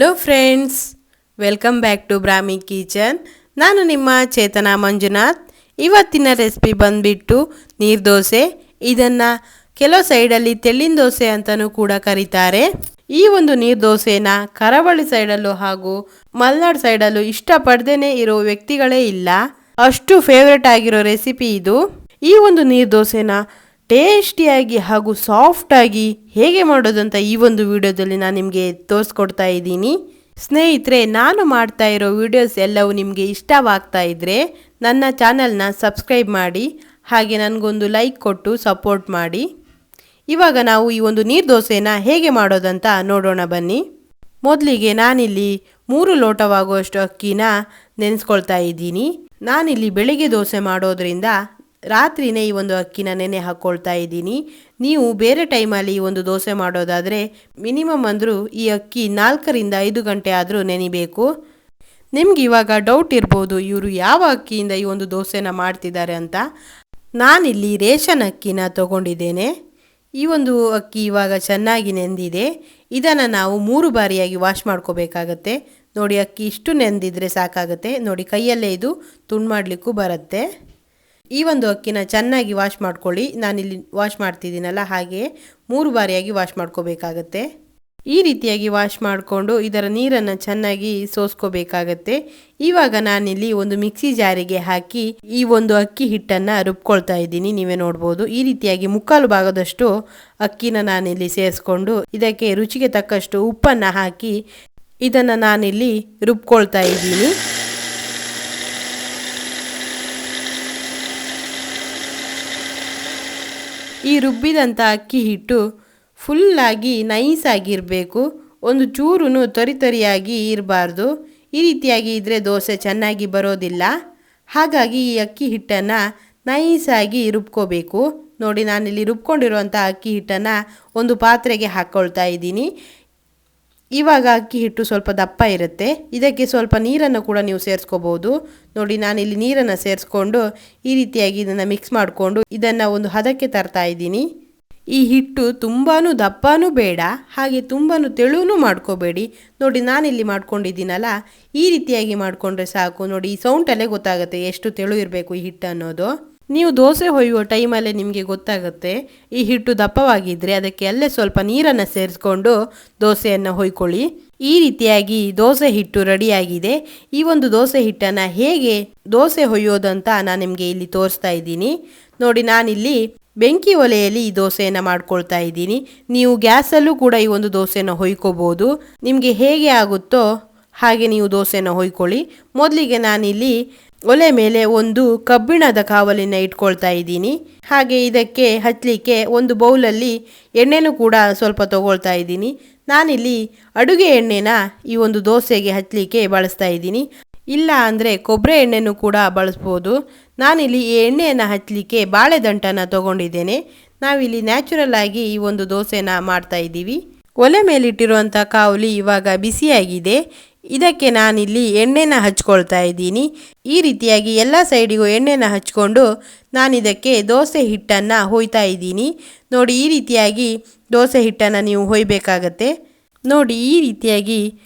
Hello friends, welcome back to Brahmi kitchen. ನಾನು ನಿಮ್ಮ ಚೇತನಾ ಮಂಜುನಾಥ್. ಇವತ್ತಿನ ರೆಸಿಪಿ ಬಂದುಬಿಟ್ಟು ನೀರು ದೋಸೆ. ಇದನ್ನು ಕೆಲವು ಸೈಡಲ್ಲಿ ತೆಳ್ಳಿನ ದೋಸೆ ಅಂತಲೂ ಕೂಡ ಕರೀತಾರೆ. ಈ ಒಂದು ನೀರು ದೋಸೆನ ಕರಾವಳಿ ಸೈಡಲ್ಲೂ ಹಾಗೂ ಮಲೆನಾಡು ಸೈಡಲ್ಲೂ ಇಷ್ಟಪಡದೇ ಇರೋ ವ್ಯಕ್ತಿಗಳೇ ಇಲ್ಲ. ಅಷ್ಟು ಫೇವ್ರೆಟ್ ಆಗಿರೋ ರೆಸಿಪಿ ಇದು. ಈ ಒಂದು ನೀರು ದೋಸೆನ ಟೇಸ್ಟಿಯಾಗಿ ಹಾಗೂ ಸಾಫ್ಟಾಗಿ ಹೇಗೆ ಮಾಡೋದಂತ ಈ ಒಂದು ವಿಡಿಯೋದಲ್ಲಿ ನಾನು ನಿಮಗೆ ತೋರಿಸ್ಕೊಡ್ತಾ ಇದ್ದೀನಿ. ಸ್ನೇಹಿತರೆ, ನಾನು ಮಾಡ್ತಾ ಇರೋ ವಿಡಿಯೋಸ್ ಎಲ್ಲವೂ ನಿಮಗೆ ಇಷ್ಟವಾಗ್ತಾ ಇದ್ದರೆ ನನ್ನ ಚಾನಲ್ನ ಸಬ್ಸ್ಕ್ರೈಬ್ ಮಾಡಿ, ಹಾಗೆ ನನಗೊಂದು ಲೈಕ್ ಕೊಟ್ಟು ಸಪೋರ್ಟ್ ಮಾಡಿ. ಇವಾಗ ನಾವು ಈ ಒಂದು ನೀರು ದೋಸೆನ ಹೇಗೆ ಮಾಡೋದಂತ ನೋಡೋಣ ಬನ್ನಿ. ಮೊದಲಿಗೆ ನಾನಿಲ್ಲಿ 3 ಲೋಟವಾಗುವಷ್ಟು ಅಕ್ಕಿನ ನೆನೆಸ್ಕೊಳ್ತಾ ಇದ್ದೀನಿ. ನಾನಿಲ್ಲಿ ಬೆಳಿಗ್ಗೆ ದೋಸೆ ಮಾಡೋದ್ರಿಂದ ರಾತ್ರಿನೇ ಈ ಒಂದು ಅಕ್ಕಿನ ನೆನೆ ಹಾಕ್ಕೊಳ್ತಾ ಇದ್ದೀನಿ. ನೀವು ಬೇರೆ ಟೈಮಲ್ಲಿ ಈ ಒಂದು ದೋಸೆ ಮಾಡೋದಾದರೆ ಮಿನಿಮಮ್ ಅಂದರೂ ಈ ಅಕ್ಕಿ 4 ರಿಂದ 5 ಗಂಟೆ ಆದರೂ ನೆನಿಬೇಕು. ನಿಮ್ಗೆ ಇವಾಗ ಡೌಟ್ ಇರ್ಬೋದು, ಇವರು ಯಾವ ಅಕ್ಕಿಯಿಂದ ಈ ಒಂದು ದೋಸೆನ ಮಾಡ್ತಿದ್ದಾರೆ ಅಂತ. ನಾನಿಲ್ಲಿ ರೇಷನ್ ಅಕ್ಕಿನ ತಗೊಂಡಿದ್ದೇನೆ. ಈ ಒಂದು ಅಕ್ಕಿ ಇವಾಗ ಚೆನ್ನಾಗಿ ನೆಂದಿದೆ. ಇದನ್ನು ನಾವು 3 ಬಾರಿಯಾಗಿ ವಾಶ್ ಮಾಡ್ಕೋಬೇಕಾಗತ್ತೆ. ನೋಡಿ, ಅಕ್ಕಿ ಇಷ್ಟು ನೆಂದಿದ್ರೆ ಸಾಕಾಗುತ್ತೆ. ನೋಡಿ, ಕೈಯಲ್ಲೇ ಇದು ತುಂಡು ಮಾಡಲಿಕ್ಕೂ ಬರುತ್ತೆ. ಈ ಒಂದು ಅಕ್ಕಿನ ಚೆನ್ನಾಗಿ ವಾಶ್ ಮಾಡ್ಕೊಳ್ಳಿ. ನಾನಿಲ್ಲಿ ವಾಶ್ ಮಾಡ್ತಿದ್ದೀನಲ್ಲ, ಹಾಗೆ 3 ಬಾರಿಯಾಗಿ ವಾಶ್ ಮಾಡ್ಕೋಬೇಕಾಗತ್ತೆ. ಈ ರೀತಿಯಾಗಿ ವಾಶ್ ಮಾಡಿಕೊಂಡು ಇದರ ನೀರನ್ನು ಚೆನ್ನಾಗಿ ಸೋಸ್ಕೋಬೇಕಾಗತ್ತೆ. ಇವಾಗ ನಾನಿಲ್ಲಿ ಒಂದು ಮಿಕ್ಸಿ ಜಾರಿಗೆ ಹಾಕಿ ಈ ಒಂದು ಅಕ್ಕಿ ಹಿಟ್ಟನ್ನು ರುಬ್ಕೊಳ್ತಾ ಇದ್ದೀನಿ. ನೀವೇ ನೋಡ್ಬೋದು, ಈ ರೀತಿಯಾಗಿ 3/4 ಭಾಗದಷ್ಟು ಅಕ್ಕಿನ ನಾನಿಲ್ಲಿ ಸೇರಿಸ್ಕೊಂಡು ಇದಕ್ಕೆ ರುಚಿಗೆ ತಕ್ಕಷ್ಟು ಉಪ್ಪನ್ನು ಹಾಕಿ ಇದನ್ನು ನಾನಿಲ್ಲಿ ರುಬ್ಕೊಳ್ತಾ ಇದ್ದೀನಿ. ಈ ರುಬ್ಬಿದಂಥ ಅಕ್ಕಿ ಹಿಟ್ಟು ಫುಲ್ಲಾಗಿ ನೈಸಾಗಿರಬೇಕು. ಒಂದು ಚೂರು ತರಿಯಾಗಿ ಇರಬಾರ್ದು. ಈ ರೀತಿಯಾಗಿ ಇದ್ದರೆ ದೋಸೆ ಚೆನ್ನಾಗಿ ಬರೋದಿಲ್ಲ. ಹಾಗಾಗಿ ಈ ಅಕ್ಕಿ ಹಿಟ್ಟನ್ನು ನೈಸಾಗಿ ರುಬ್ಕೋಬೇಕು. ನೋಡಿ, ನಾನಿಲ್ಲಿ ರುಬ್ಕೊಂಡಿರುವಂಥ ಅಕ್ಕಿ ಹಿಟ್ಟನ್ನು ಒಂದು ಪಾತ್ರೆಗೆ ಹಾಕ್ಕೊಳ್ತಾ ಇದ್ದೀನಿ. ಇವಾಗ ಅಕ್ಕಿ ಹಿಟ್ಟು ಸ್ವಲ್ಪ ದಪ್ಪ ಇರುತ್ತೆ. ಇದಕ್ಕೆ ಸ್ವಲ್ಪ ನೀರನ್ನು ಕೂಡ ನೀವು ಸೇರಿಸ್ಕೋಬೋದು. ನೋಡಿ, ನಾನಿಲ್ಲಿ ನೀರನ್ನು ಸೇರಿಸ್ಕೊಂಡು ಈ ರೀತಿಯಾಗಿ ಇದನ್ನು ಮಿಕ್ಸ್ ಮಾಡಿಕೊಂಡು ಇದನ್ನು ಒಂದು ಹದಕ್ಕೆ ತರ್ತಾ ಇದ್ದೀನಿ. ಈ ಹಿಟ್ಟು ತುಂಬಾ ದಪ್ಪನೂ ಬೇಡ, ಹಾಗೆ ತುಂಬಾ ತೆಳುವೂ ಮಾಡ್ಕೋಬೇಡಿ. ನೋಡಿ, ನಾನಿಲ್ಲಿ ಮಾಡ್ಕೊಂಡಿದ್ದೀನಲ್ಲ, ಈ ರೀತಿಯಾಗಿ ಮಾಡಿಕೊಂಡ್ರೆ ಸಾಕು. ನೋಡಿ, ಈ ಸೌಂಡಲ್ಲೇ ಗೊತ್ತಾಗುತ್ತೆ ಎಷ್ಟು ತೆಳು ಇರಬೇಕು ಈ ಹಿಟ್ಟು ಅನ್ನೋದು. ನೀವು ದೋಸೆ ಹೊಯ್ಯುವ ಟೈಮಲ್ಲೇ ನಿಮಗೆ ಗೊತ್ತಾಗುತ್ತೆ. ಈ ಹಿಟ್ಟು ದಪ್ಪವಾಗಿದ್ದರೆ ಅದಕ್ಕೆ ಅಲ್ಲೇ ಸ್ವಲ್ಪ ನೀರನ್ನು ಸೇರಿಸ್ಕೊಂಡು ದೋಸೆಯನ್ನು ಹೊಯ್ಕೊಳ್ಳಿ. ಈ ರೀತಿಯಾಗಿ ದೋಸೆ ಹಿಟ್ಟು ರೆಡಿಯಾಗಿದೆ. ಈ ಒಂದು ದೋಸೆ ಹಿಟ್ಟನ್ನು ಹೇಗೆ ದೋಸೆ ಹೊಯ್ಯೋದಂತ ನಾನು ನಿಮಗೆ ಇಲ್ಲಿ ತೋರಿಸ್ತಾ ಇದ್ದೀನಿ. ನೋಡಿ, ನಾನಿಲ್ಲಿ ಬೆಂಕಿ ಒಲೆಯಲ್ಲಿ ಈ ದೋಸೆಯನ್ನು ಮಾಡ್ಕೊಳ್ತಾ ಇದ್ದೀನಿ. ನೀವು ಗ್ಯಾಸಲ್ಲೂ ಕೂಡ ಈ ಒಂದು ದೋಸೆನ ಹೊಯ್ಕೋಬೋದು. ನಿಮಗೆ ಹೇಗೆ ಆಗುತ್ತೋ ಹಾಗೆ ನೀವು ದೋಸೆನ ಹೊಯ್ಕೊಳ್ಳಿ. ಮೊದಲಿಗೆ ನಾನಿಲ್ಲಿ ಒಲೆ ಮೇಲೆ ಒಂದು ಕಬ್ಬಿಣದ ಕಾವಲಿನ ಇಟ್ಕೊಳ್ತಾ ಇದ್ದೀನಿ. ಹಾಗೆ ಇದಕ್ಕೆ ಹಚ್ಚಲಿಕ್ಕೆ ಒಂದು ಬೌಲಲ್ಲಿ ಎಣ್ಣೆನೂ ಕೂಡ ಸ್ವಲ್ಪ ತಗೊಳ್ತಾ ಇದ್ದೀನಿ. ನಾನಿಲ್ಲಿ ಅಡುಗೆ ಎಣ್ಣೆನ ಈ ಒಂದು ದೋಸೆಗೆ ಹಚ್ಚಲಿಕ್ಕೆ ಬಳಸ್ತಾ ಇದ್ದೀನಿ. ಇಲ್ಲ ಅಂದರೆ ಕೊಬ್ಬರಿ ಎಣ್ಣೆನೂ ಕೂಡ ಬಳಸ್ಬೋದು. ನಾನಿಲ್ಲಿ ಈ ಎಣ್ಣೆಯನ್ನು ಹಚ್ಚಲಿಕ್ಕೆ ಬಾಳೆದಂಟನ್ನು ತಗೊಂಡಿದ್ದೇನೆ. ನಾವಿಲ್ಲಿ ನ್ಯಾಚುರಲ್ ಆಗಿ ಈ ಒಂದು ದೋಸೆನ ಮಾಡ್ತಾ ಇದ್ದೀವಿ. ಒಲೆ ಮೇಲಿಟ್ಟಿರುವಂಥ ಕಾವಲಿ ಇವಾಗ ಬಿಸಿಯಾಗಿದೆ. ಇದಕ್ಕೆ ನಾನಿಲ್ಲಿ ಎಣ್ಣೆನ ಹಚ್ಕೊಳ್ತಾ ಇದ್ದೀನಿ. ಈ ರೀತಿಯಾಗಿ ಎಲ್ಲ ಸೈಡಿಗೂ ಎಣ್ಣೆನ ಹಚ್ಕೊಂಡು ನಾನಿದಕ್ಕೆ ದೋಸೆ ಹಿಟ್ಟನ್ನು ಹೊಯ್ತಾ ಇದ್ದೀನಿ. ನೋಡಿ, ಈ ರೀತಿಯಾಗಿ ದೋಸೆ ಹಿಟ್ಟನ್ನು ನೀವು ಹೊಯ್ಬೇಕಾಗತ್ತೆ. ನೋಡಿ, ಈ ರೀತಿಯಾಗಿ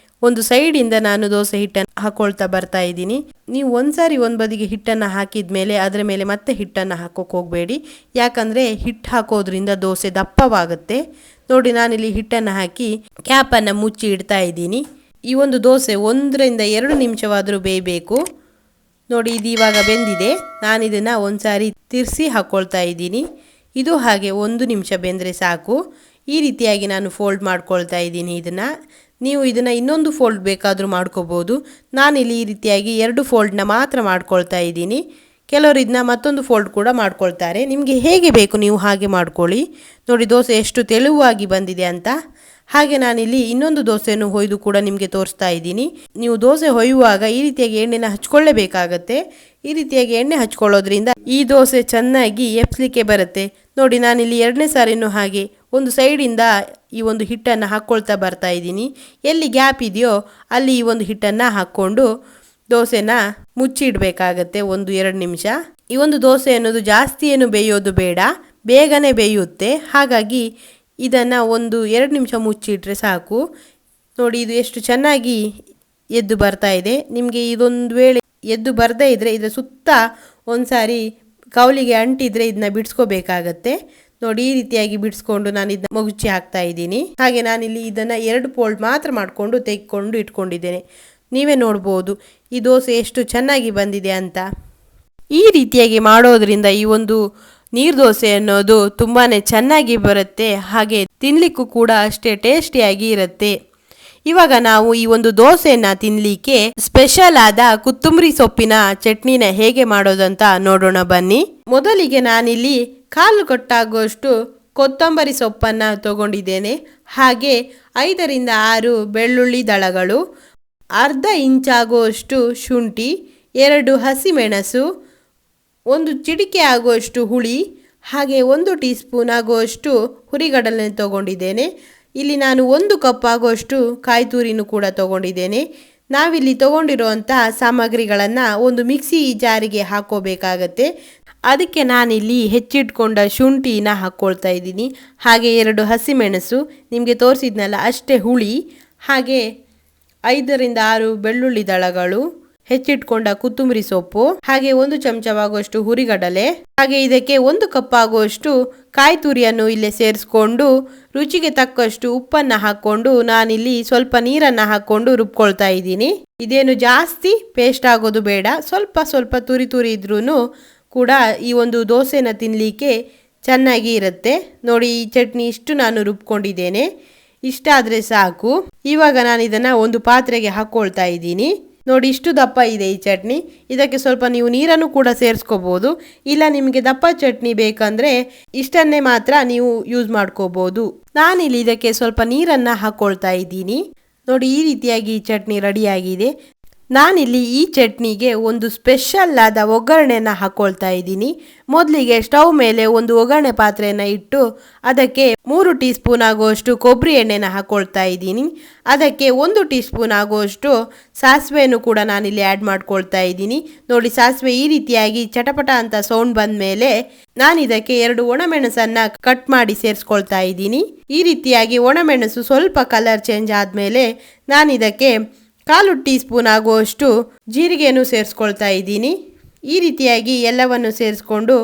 ಒಂದು ಸೈಡಿಂದ ನಾನು ದೋಸೆ ಹಿಟ್ಟನ್ನು ಹಾಕ್ಕೊಳ್ತಾ ಬರ್ತಾ ಇದ್ದೀನಿ. ನೀವು ಒಂದ್ಸಾರಿ ಒಂದು ಬದಿಗೆ ಹಿಟ್ಟನ್ನು ಹಾಕಿದ ಮೇಲೆ ಅದರ ಮೇಲೆ ಮತ್ತೆ ಹಿಟ್ಟನ್ನು ಹಾಕೋಕೆ ಹೋಗಬೇಡಿ. ಯಾಕಂದರೆ ಹಿಟ್ಟು ಹಾಕೋದ್ರಿಂದ ದೋಸೆ ದಪ್ಪವಾಗುತ್ತೆ. ನೋಡಿ, ನಾನಿಲ್ಲಿ ಹಿಟ್ಟನ್ನು ಹಾಕಿ ಕ್ಯಾಪನ್ನು ಮುಚ್ಚಿ ಇಡ್ತಾ ಇದ್ದೀನಿ. ಈ ಒಂದು ದೋಸೆ 1 ರಿಂದ 2 ನಿಮಿಷವಾದರೂ ಬೇಯಬೇಕು. ನೋಡಿ, ಇದು ಇವಾಗ ಬೆಂದಿದೆ. ನಾನಿದನ್ನು ಒಂದು ಸಾರಿ ತಿರ್ಸಿ ಹಾಕ್ಕೊಳ್ತಾ ಇದ್ದೀನಿ. ಇದು ಹಾಗೆ 1 ನಿಮಿಷ ಬೆಂದರೆ ಸಾಕು. ಈ ರೀತಿಯಾಗಿ ನಾನು ಫೋಲ್ಡ್ ಮಾಡ್ಕೊಳ್ತಾ ಇದ್ದೀನಿ. ನೀವು ಇದನ್ನು ಇನ್ನೊಂದು ಫೋಲ್ಡ್ ಬೇಕಾದರೂ ಮಾಡ್ಕೋಬೋದು. ನಾನಿಲ್ಲಿ ಈ ರೀತಿಯಾಗಿ 2 ಫೋಲ್ಡ್ನ ಮಾತ್ರ ಮಾಡ್ಕೊಳ್ತಾ ಇದ್ದೀನಿ. ಕೆಲವರು ಇದನ್ನ ಮತ್ತೊಂದು ಫೋಲ್ಡ್ ಕೂಡ ಮಾಡ್ಕೊಳ್ತಾರೆ. ನಿಮಗೆ ಹೇಗೆ ಬೇಕು ನೀವು ಹಾಗೆ ಮಾಡ್ಕೊಳ್ಳಿ. ನೋಡಿ, ದೋಸೆ ಎಷ್ಟು ತೆಳುವಾಗಿ ಬಂದಿದೆ ಅಂತ. ಹಾಗೆ ನಾನಿಲ್ಲಿ ಇನ್ನೊಂದು ದೋಸೆಯನ್ನು ಹೊಯ್ದು ಕೂಡ ನಿಮಗೆ ತೋರಿಸ್ತಾ ಇದ್ದೀನಿ. ನೀವು ದೋಸೆ ಹೊಯ್ಯುವಾಗ ಈ ರೀತಿಯಾಗಿ ಎಣ್ಣೆನ ಹಚ್ಕೊಳ್ಳೇಬೇಕಾಗತ್ತೆ. ಈ ರೀತಿಯಾಗಿ ಎಣ್ಣೆ ಹಚ್ಕೊಳ್ಳೋದ್ರಿಂದ ಈ ದೋಸೆ ಚೆನ್ನಾಗಿ ಎಪ್ಸ್ಲಿಕ್ಕೆ ಬರುತ್ತೆ. ನೋಡಿ, ನಾನಿಲ್ಲಿ 2ನೇ ಸಾರಿನೂ ಹಾಗೆ ಒಂದು ಸೈಡಿಂದ ಈ ಒಂದು ಹಿಟ್ಟನ್ನು ಹಾಕ್ಕೊಳ್ತಾ ಬರ್ತಾ ಇದ್ದೀನಿ. ಎಲ್ಲಿ ಗ್ಯಾಪ್ ಇದೆಯೋ ಅಲ್ಲಿ ಈ ಒಂದು ಹಿಟ್ಟನ್ನು ಹಾಕ್ಕೊಂಡು ದೋಸೆನ ಮುಚ್ಚಿಡಬೇಕಾಗತ್ತೆ 1-2 ನಿಮಿಷ. ಈ ಒಂದು ದೋಸೆ ಅನ್ನೋದು ಜಾಸ್ತಿ ಏನು ಬೇಯೋದು ಬೇಡ, ಬೇಗನೆ ಬೇಯುತ್ತೆ. ಹಾಗಾಗಿ ಇದನ್ನು 1-2 ನಿಮಿಷ ಮುಚ್ಚಿಟ್ರೆ ಸಾಕು. ನೋಡಿ ಇದು ಎಷ್ಟು ಚೆನ್ನಾಗಿ ಎದ್ದು ಬರ್ತಾ ಇದೆ. ನಿಮಗೆ ಇದೊಂದು ವೇಳೆ ಎದ್ದು ಬರದೇ ಇದ್ದರೆ ಇದರ ಸುತ್ತ ಒಂದು ಸಾರಿ ಕೌಲಿಗೆ ಅಂಟಿದ್ರೆ ಇದನ್ನ ಬಿಡಿಸ್ಕೋಬೇಕಾಗತ್ತೆ. ನೋಡಿ ಈ ರೀತಿಯಾಗಿ ಬಿಡಿಸ್ಕೊಂಡು ನಾನು ಇದನ್ನ ಮುಗುಚಿ ಹಾಕ್ತಾ ಇದ್ದೀನಿ. ಹಾಗೆ ನಾನಿಲ್ಲಿ ಇದನ್ನು 2 ಫೋಲ್ಡ್ ಮಾತ್ರ ಮಾಡಿಕೊಂಡು ತೆಗೆದುಕೊಂಡು ಇಟ್ಕೊಂಡಿದ್ದೇನೆ. ನೀವೇ ನೋಡ್ಬೋದು ಈ ದೋಸೆ ಎಷ್ಟು ಚೆನ್ನಾಗಿ ಬಂದಿದೆ ಅಂತ. ಈ ರೀತಿಯಾಗಿ ಮಾಡೋದ್ರಿಂದ ಈ ಒಂದು ನೀರು ದೋಸೆ ಅನ್ನೋದು ತುಂಬಾ ಚೆನ್ನಾಗಿ ಬರುತ್ತೆ, ಹಾಗೆ ತಿನ್ನಲಿಕ್ಕೂ ಕೂಡ ಅಷ್ಟೇ ಟೇಸ್ಟಿಯಾಗಿ ಇರುತ್ತೆ. ಇವಾಗ ನಾವು ಈ ಒಂದು ದೋಸೆನ ತಿನ್ನಲಿಕ್ಕೆ ಸ್ಪೆಷಲ್ ಆದ ಕೊತ್ತಂಬರಿ ಸೊಪ್ಪಿನ ಚಟ್ನಿನ ಹೇಗೆ ಮಾಡೋದಂತ ನೋಡೋಣ ಬನ್ನಿ. ಮೊದಲಿಗೆ ನಾನಿಲ್ಲಿ 1/4 ಕಟ್ಟಾಗುವಷ್ಟು ಕೊತ್ತಂಬರಿ ಸೊಪ್ಪನ್ನು ತಗೊಂಡಿದ್ದೇನೆ. ಹಾಗೆ 5 ರಿಂದ 6 ಬೆಳ್ಳುಳ್ಳಿ ದಳಗಳು, 1/2 ಇಂಚಾಗುವಷ್ಟು ಶುಂಠಿ, 2 ಹಸಿಮೆಣಸು, 1 ಚಿಟಿಕೆ ಆಗುವಷ್ಟು ಹುಳಿ, ಹಾಗೆ 1 ಟೀ ಸ್ಪೂನ್ ಆಗುವಷ್ಟು ಹುರಿಗಡಲೆ ತಗೊಂಡಿದ್ದೇನೆ. ಇಲ್ಲಿ ನಾನು 1 ಕಪ್ ಆಗುವಷ್ಟು ಕಾಯಿ ತುರಿನೂ ಕೂಡ ತಗೊಂಡಿದ್ದೇನೆ. ನಾವಿಲ್ಲಿ ತಗೊಂಡಿರುವಂಥ ಸಾಮಗ್ರಿಗಳನ್ನು ಒಂದು ಮಿಕ್ಸಿ ಜಾರಿಗೆ ಹಾಕೋಬೇಕಾಗತ್ತೆ. ಅದಕ್ಕೆ ನಾನಿಲ್ಲಿ ಹೆಚ್ಚಿಟ್ಕೊಂಡ ಶುಂಠಿನ ಹಾಕ್ಕೊಳ್ತಾ ಇದ್ದೀನಿ. ಹಾಗೆ 2 ಹಸಿಮೆಣಸು, ನಿಮಗೆ ತೋರಿಸಿದ್ನಲ್ಲ ಅಷ್ಟೇ ಹುಳಿ, ಹಾಗೆ 5 ರಿಂದ 6 ಬೆಳ್ಳುಳ್ಳಿ ದಳಗಳು, ಹೆಚ್ಚಿಟ್ಕೊಂಡ ಕೊತ್ತಂಬರಿ ಸೊಪ್ಪು, ಹಾಗೆ 1 ಚಮಚವಾಗುವಷ್ಟು ಹುರಿಗಡಲೆ, ಹಾಗೆ ಇದಕ್ಕೆ 1 ಕಪ್ ಆಗುವಷ್ಟು ಕಾಯಿ ತುರಿಯನ್ನು ಇಲ್ಲೇ ಸೇರಿಸ್ಕೊಂಡು ರುಚಿಗೆ ತಕ್ಕಷ್ಟು ಉಪ್ಪನ್ನು ಹಾಕ್ಕೊಂಡು ನಾನಿಲ್ಲಿ ಸ್ವಲ್ಪ ನೀರನ್ನು ಹಾಕ್ಕೊಂಡು ರುಬ್ಕೊಳ್ತಾ ಇದ್ದೀನಿ. ಇದೇನು ಜಾಸ್ತಿ ಪೇಸ್ಟ್ ಆಗೋದು ಬೇಡ, ಸ್ವಲ್ಪ ಸ್ವಲ್ಪ ತುರಿ ತುರಿ ಇದ್ರೂ ಕೂಡ ಈ ಒಂದು ದೋಸೆನ ತಿನ್ನಲಿಕ್ಕೆ ಚೆನ್ನಾಗಿ ಇರುತ್ತೆ. ನೋಡಿ ಈ ಚಟ್ನಿ ಇಷ್ಟು ನಾನು ರುಬ್ಕೊಂಡಿದ್ದೇನೆ, ಇಷ್ಟ ಆದರೆ ಸಾಕು. ಇವಾಗ ನಾನು ಇದನ್ನು ಒಂದು ಪಾತ್ರೆಗೆ ಹಾಕ್ಕೊಳ್ತಾ ಇದ್ದೀನಿ. ನೋಡಿ ಇಷ್ಟು ದಪ್ಪ ಇದೆ ಈ ಚಟ್ನಿ. ಇದಕ್ಕೆ ಸ್ವಲ್ಪ ನೀವು ನೀರನ್ನು ಕೂಡ ಸೇರಿಸ್ಕೋಬೋದು, ಇಲ್ಲ ನಿಮಗೆ ದಪ್ಪ ಚಟ್ನಿ ಬೇಕಂದರೆ ಇಷ್ಟನ್ನೇ ಮಾತ್ರ ನೀವು ಯೂಸ್ ಮಾಡ್ಕೋಬೋದು. ನಾನಿಲ್ಲಿ ಇದಕ್ಕೆ ಸ್ವಲ್ಪ ನೀರನ್ನು ಹಾಕ್ಕೊಳ್ತಾ ಇದ್ದೀನಿ. ನೋಡಿ ಈ ರೀತಿಯಾಗಿ ಈ ಚಟ್ನಿ ರೆಡಿಯಾಗಿದೆ. ನಾನಿಲ್ಲಿ ಈ ಚಟ್ನಿಗೆ ಒಂದು ಸ್ಪೆಷಲ್ ಆದ ಒಗ್ಗರಣೆಯನ್ನು ಹಾಕ್ಕೊಳ್ತಾ ಇದ್ದೀನಿ. ಮೊದಲಿಗೆ ಸ್ಟವ್ ಮೇಲೆ ಒಂದು ಒಗ್ಗರಣೆ ಪಾತ್ರೆಯನ್ನು ಇಟ್ಟು ಅದಕ್ಕೆ 3 ಟೀ ಸ್ಪೂನ್ ಆಗುವಷ್ಟು ಕೊಬ್ಬರಿ ಎಣ್ಣೆನ ಹಾಕ್ಕೊಳ್ತಾ ಇದ್ದೀನಿ. ಅದಕ್ಕೆ 1 ಟೀ ಸ್ಪೂನ್ ಆಗುವಷ್ಟು ಸಾಸಿವೆಯನ್ನು ಕೂಡ ನಾನಿಲ್ಲಿ ಆ್ಯಡ್ ಮಾಡ್ಕೊಳ್ತಾ ಇದ್ದೀನಿ. ನೋಡಿ ಸಾಸಿವೆ ಈ ರೀತಿಯಾಗಿ ಚಟಪಟ ಅಂತ ಸೌಂಡ್ ಬಂದ ಮೇಲೆ ನಾನು ಇದಕ್ಕೆ 2 ಒಣಮೆಣಸನ್ನು ಕಟ್ ಮಾಡಿ ಸೇರಿಸ್ಕೊಳ್ತಾ ಇದ್ದೀನಿ. ಈ ರೀತಿಯಾಗಿ ಒಣಮೆಣಸು ಸ್ವಲ್ಪ ಕಲರ್ ಚೇಂಜ್ ಆದಮೇಲೆ ನಾನು ಇದಕ್ಕೆ 1/4 ಟೀ ಸ್ಪೂನ್ ಆಗುವಷ್ಟು ಜೀರಿಗೆಯನ್ನು ಸೇರಿಸ್ಕೊಳ್ತಾ ಇದ್ದೀನಿ. ಈ ರೀತಿಯಾಗಿ ಎಲ್ಲವನ್ನು ಸೇರಿಸ್ಕೊಂಡು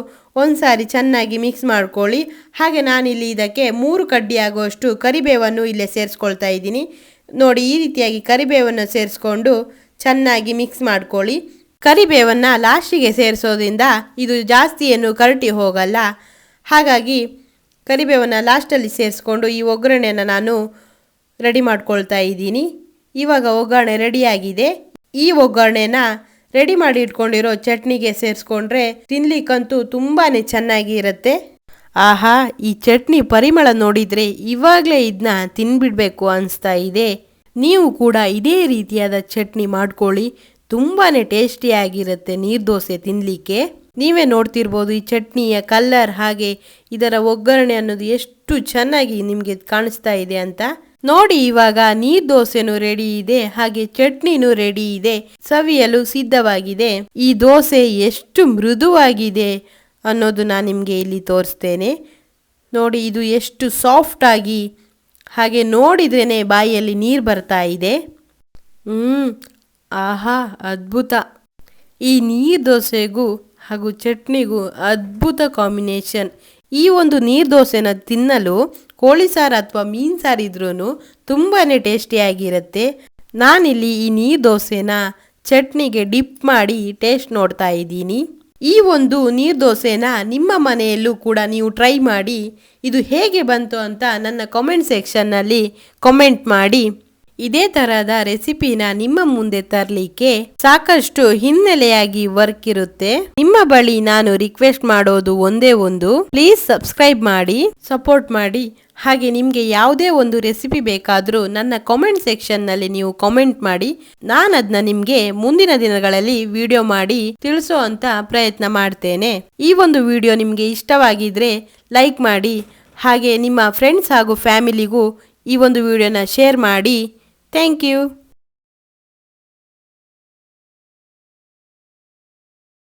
ಒಂದು ಸಾರಿ ಚೆನ್ನಾಗಿ ಮಿಕ್ಸ್ ಮಾಡ್ಕೊಳ್ಳಿ. ಹಾಗೆ ನಾನಿಲ್ಲಿ ಇದಕ್ಕೆ 3 ಕಡ್ಡಿ ಆಗುವಷ್ಟು ಕರಿಬೇವನ್ನು ಇಲ್ಲೇ ಸೇರಿಸ್ಕೊಳ್ತಾ ಇದ್ದೀನಿ. ನೋಡಿ ಈ ರೀತಿಯಾಗಿ ಕರಿಬೇವನ್ನು ಸೇರಿಸ್ಕೊಂಡು ಚೆನ್ನಾಗಿ ಮಿಕ್ಸ್ ಮಾಡ್ಕೊಳ್ಳಿ. ಕರಿಬೇವನ್ನು ಲಾಸ್ಟಿಗೆ ಸೇರಿಸೋದ್ರಿಂದ ಇದು ಜಾಸ್ತಿ ಏನು ಕರಟಿ ಹೋಗಲ್ಲ. ಹಾಗಾಗಿ ಕರಿಬೇವನ್ನು ಲಾಸ್ಟಲ್ಲಿ ಸೇರಿಸ್ಕೊಂಡು ಈ ಒಗ್ಗರಣೆಯನ್ನು ನಾನು ರೆಡಿ ಮಾಡ್ಕೊಳ್ತಾ ಇದ್ದೀನಿ. ಇವಾಗ ಒಗ್ಗರಣೆ ರೆಡಿಯಾಗಿದೆ. ಈ ಒಗ್ಗರಣೆನ ರೆಡಿ ಮಾಡಿ ಇಟ್ಕೊಂಡಿರೋ ಚಟ್ನಿಗೆ ಸೇರಿಸ್ಕೊಂಡ್ರೆ ತಿನ್ಲಿಕ್ಕಂತೂ ತುಂಬಾ ಚೆನ್ನಾಗಿ ಇರುತ್ತೆ. ಆಹಾ, ಈ ಚಟ್ನಿ ಪರಿಮಳ ನೋಡಿದರೆ ಇವಾಗಲೇ ಇದನ್ನ ತಿನ್ಬಿಡ್ಬೇಕು ಅನಿಸ್ತಾ ಇದೆ. ನೀವು ಕೂಡ ಇದೇ ರೀತಿಯಾದ ಚಟ್ನಿ ಮಾಡ್ಕೊಳ್ಳಿ, ತುಂಬಾ ಟೇಸ್ಟಿಯಾಗಿರುತ್ತೆ ನೀರು ದೋಸೆ ತಿನ್ನಲಿಕ್ಕೆ. ನೀವೇ ನೋಡ್ತಿರ್ಬೋದು ಈ ಚಟ್ನಿಯ ಕಲರ್ ಹಾಗೆ ಇದರ ಒಗ್ಗರಣೆ ಅನ್ನೋದು ಎಷ್ಟು ಚೆನ್ನಾಗಿ ನಿಮಗೆ ಕಾಣಿಸ್ತಾ ಇದೆ ಅಂತ. ನೋಡಿ ಇವಾಗ ನೀರು ದೋಸೆನೂ ರೆಡಿ ಇದೆ, ಹಾಗೆ ಚಟ್ನಿನೂ ರೆಡಿ ಇದೆ, ಸವಿಯಲು ಸಿದ್ಧವಾಗಿದೆ. ಈ ದೋಸೆ ಎಷ್ಟು ಮೃದುವಾಗಿದೆ ಅನ್ನೋದು ನಾನು ನಿಮಗೆ ಇಲ್ಲಿ ತೋರಿಸ್ತೇನೆ. ನೋಡಿ ಇದು ಎಷ್ಟು ಸಾಫ್ಟ್ ಆಗಿ, ಹಾಗೆ ನೋಡಿದ್ರೇ ಬಾಯಲ್ಲಿ ನೀರು ಬರ್ತಾ ಇದೆ. ಆಹಾ, ಅದ್ಭುತ. ಈ ನೀರು ದೋಸೆಗೂ ಹಾಗೂ ಚಟ್ನಿಗೂ ಅದ್ಭುತ ಕಾಂಬಿನೇಷನ್. ಈ ಒಂದು ನೀರು ದೋಸೆನ ತಿನ್ನಲು ಕೋಳಿ ಸಾರು ಅಥವಾ ಮೀನು ಸಾರು ಇದ್ರೂ ತುಂಬಾ ಟೇಸ್ಟಿಯಾಗಿರುತ್ತೆ. ನಾನಿಲ್ಲಿ ಈ ನೀರು ದೋಸೆನ ಚಟ್ನಿಗೆ ಡಿಪ್ ಮಾಡಿ ಟೇಸ್ಟ್ ನೋಡ್ತಾ ಇದ್ದೀನಿ. ಈ ಒಂದು ನೀರು ದೋಸೆನ ನಿಮ್ಮ ಮನೆಯಲ್ಲೂ ಕೂಡ ನೀವು ಟ್ರೈ ಮಾಡಿ ಇದು ಹೇಗೆ ಬಂತು ಅಂತ ನನ್ನ ಕಾಮೆಂಟ್ ಸೆಕ್ಷನ್ನಲ್ಲಿ ಕಾಮೆಂಟ್ ಮಾಡಿ. ಇದೇ ತರಹದ ರೆಸಿಪಿನ ನಿಮ್ಮ ಮುಂದೆ ತರಲಿಕ್ಕೆ ಸಾಕಷ್ಟು ಹಿನ್ನೆಲೆಯಾಗಿ ವರ್ಕ್ ಇರುತ್ತೆ. ನಿಮ್ಮ ಬಳಿ ನಾನು ರಿಕ್ವೆಸ್ಟ್ ಮಾಡೋದು ಒಂದೇ ಒಂದು, ಪ್ಲೀಸ್ ಸಬ್ಸ್ಕ್ರೈಬ್ ಮಾಡಿ, ಸಪೋರ್ಟ್ ಮಾಡಿ. ಹಾಗೆ ನಿಮಗೆ ಯಾವುದೇ ಒಂದು ರೆಸಿಪಿ ಬೇಕಾದರೂ ನನ್ನ ಕಾಮೆಂಟ್ ಸೆಕ್ಷನ್ನಲ್ಲಿ ನೀವು ಕಾಮೆಂಟ್ ಮಾಡಿ, ನಾನು ಅದನ್ನ ನಿಮಗೆ ಮುಂದಿನ ದಿನಗಳಲ್ಲಿ ವಿಡಿಯೋ ಮಾಡಿ ತಿಳಿಸೋ ಅಂತ ಪ್ರಯತ್ನ ಮಾಡ್ತೇನೆ. ಈ ಒಂದು ವಿಡಿಯೋ ನಿಮಗೆ ಇಷ್ಟವಾಗಿದ್ರೆ ಲೈಕ್ ಮಾಡಿ, ಹಾಗೆ ನಿಮ್ಮ ಫ್ರೆಂಡ್ಸ್ ಹಾಗೂ ಫ್ಯಾಮಿಲಿಗೂ ಈ ಒಂದು ವಿಡಿಯೋನ ಶೇರ್ ಮಾಡಿ. Thank you.